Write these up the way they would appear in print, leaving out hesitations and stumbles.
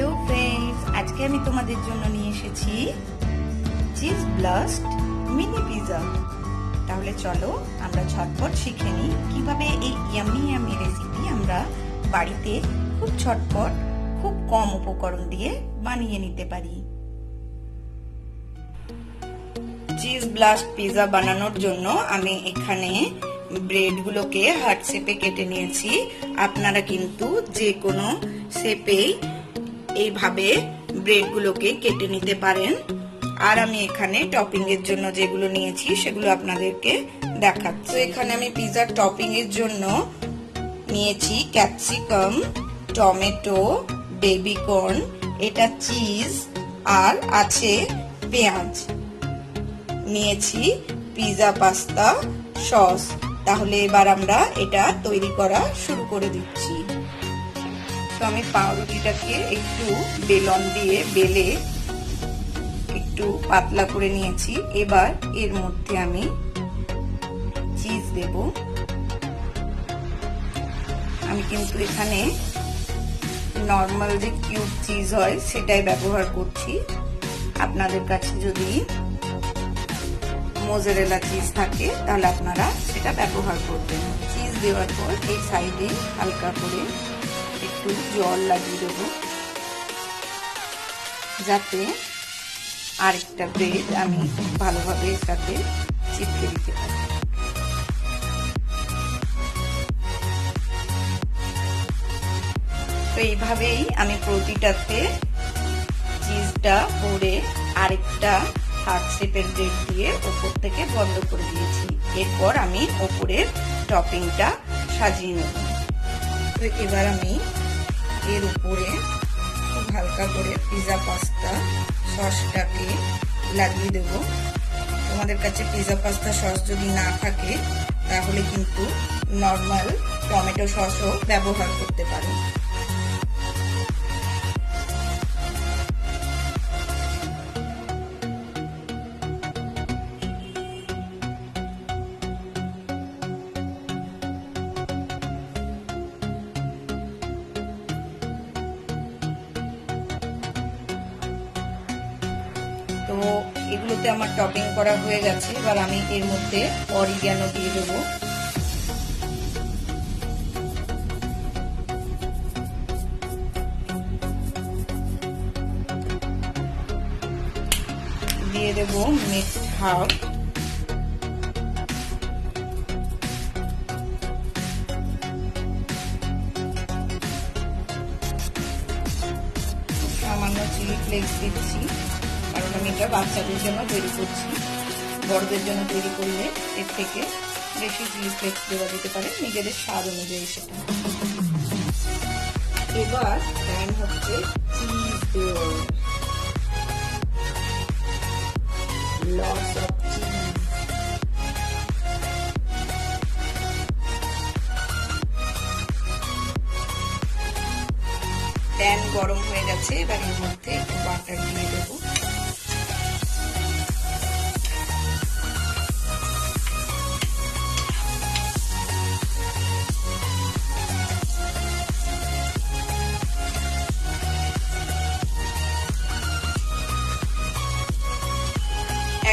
Hello friends, আজকে আমি তোমাদের জন্য নিয়ে এসেছি চিজ ব্লাস্ট মিনি পিৎজা। তাহলে চলো আমরা ঝটপট শিখে নিই কিভাবে এই ইয়াম্মি ইয়াম্মি রেসিপি আমরা বাড়িতে খুব ঝটপট খুব কম উপকরণ দিয়ে বানিয়ে নিতে পারি। চিজ ব্লাস্ট পিৎজা বানানোর জন্য আমি এখানে ব্রেডগুলোকে হার্ট শেপে কেটে নিয়েছি। আপনারা কিন্তু যে কোনো শেপেই এইভাবে ব্রেডগুলোকে কেটে নিতে পারেন। আর আমি এখানে টপিং এর জন্য যেগুলো নিয়েছি সেগুলো আপনাদেরকে দেখাচ্ছি। এখানে আমি পিৎজার টপিং এর জন্য নিয়েছি ক্যাপসিকাম, টমেটো, বেবি কর্ন, এটা চিজ, আর আছে পেঁয়াজ, নিয়েছি পিৎজা পাস্তা সস। তাহলে এবার আমরা এটা তৈরি করা শুরু করে দিচ্ছি। তো আমি পাউরুটিটাকে একটু বেলন দিয়ে বেলে একটু পাতলা করে নিয়েছি। এবার এর মধ্যে আমি চিজ দেব। আমি কিন্তু এখানে নর্মাল যে কিউব চিজ হয় সেটাই ব্যবহার করছি। আপনাদের কাছে যদি মোজারেলা চিজ থাকে তাহলে আপনারা সেটা ব্যবহার করবেন। চিজ দেওয়ার পর এই সাইডে হালকা করে একটু জল লাগিয়ে দেব যাতে আরেকটা ব্রেড আমি ভালোভাবে এর সাথে চিপকে দিতে পারি। তো এইভাবেই আমি প্রতিটাতে চিজটা ভরে আরেকটা হার্ট শেপের ব্রেড দিয়ে ওপর থেকে বন্ধ করে দিয়েছি। এরপর আমি ওপরের টপিংটা সাজিয়ে নেব। তো এবার আমি এর উপরে খুব হালকা করে পিৎজা পাস্তা সসটাকে লাগিয়ে দেব। তোমাদের কাছে পিৎজা পাস্তা সস যদি না থাকে তাহলে কিন্তু নর্মাল টমেটো সসও ব্যবহার করতে পারো। তো এগুলোতে আমার টপিং করা হয়ে গেছে। এবার আমি এর মধ্যে অরিগ্যানো দিয়ে দেবো। দিয়ে দেবো মিক্সড হার্ব, সামান্য চিলি ফ্লেক্স দিচ্ছি, কারণ আমি এটা বাচ্চাদের জন্য তৈরি করছি। বড়দের জন্য তৈরি করলে এর থেকে বেশি চিলি ফ্লেক্স দেওয়া যেতে পারে নিজেদের স্বাদ অনুযায়ী সেটা। এবার প্যান হচ্ছে চিজ দেওয়ার, লটস অফ চিজ। প্যান গরম হয়ে গেছে। এবার এর মধ্যে একটু বাটার দিয়ে দেবো।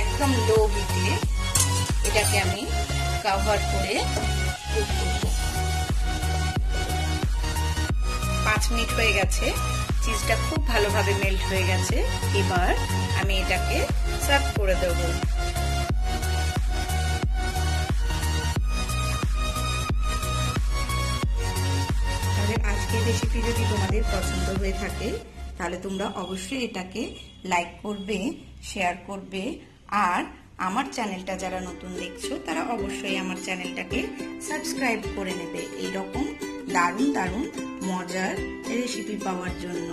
একদম লো হিটে এটাকে আমি কভার করে কুক করব। 5 মিনিট হয়ে গেছে। চিজটা খুব ভালোভাবে মেল্ট হয়ে গেছে। এবার আমি এটাকে সার্ভ করে দেব। তাহলে আজকের রেসিপি যদি তোমাদের পছন্দ হয়ে থাকে তাহলে তোমরা অবশ্যই এটাকে লাইক করবে, শেয়ার করবে, আর আমার চ্যানেলটা যারা নতুন দেখছো তারা অবশ্যই আমার চ্যানেলটাকে সাবস্ক্রাইব করে নেবে এইরকম দারুণ দারুণ মজার রেসিপি পাওয়ার জন্য।